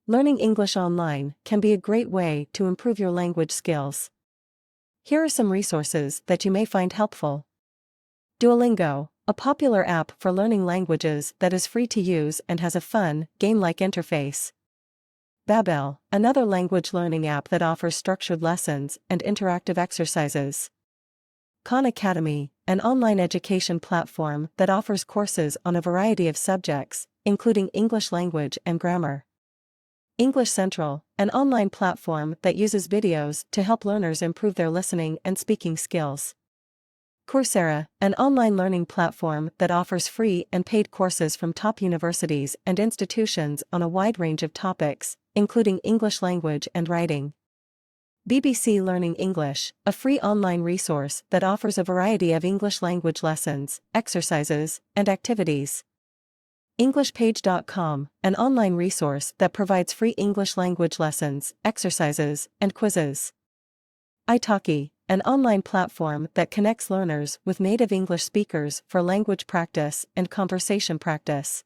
Learning English online can be a great way to improve your language skills. Here are some resources that you may find helpful. Duolingo, a popular app for learning languages that is free to use and has a fun, game-like interface. Babbel, another language learning app that offers structured lessons and interactive exercises. Khan Academy, an online education platform that offers courses on a variety of subjects, including English language and grammar. English Central, an online platform that uses videos to help learners improve their listening and speaking skills. Coursera, an online learning platform that offers free and paid courses from top universities and institutions on a wide range of topics, including English language and writing. BBC Learning English, a free online resource that offers a variety of English language lessons, exercises, and activities. EnglishPage.com, an online resource that provides free English language lessons, exercises, and quizzes. italki, an online platform that connects learners with native English speakers for language practice and conversation practice.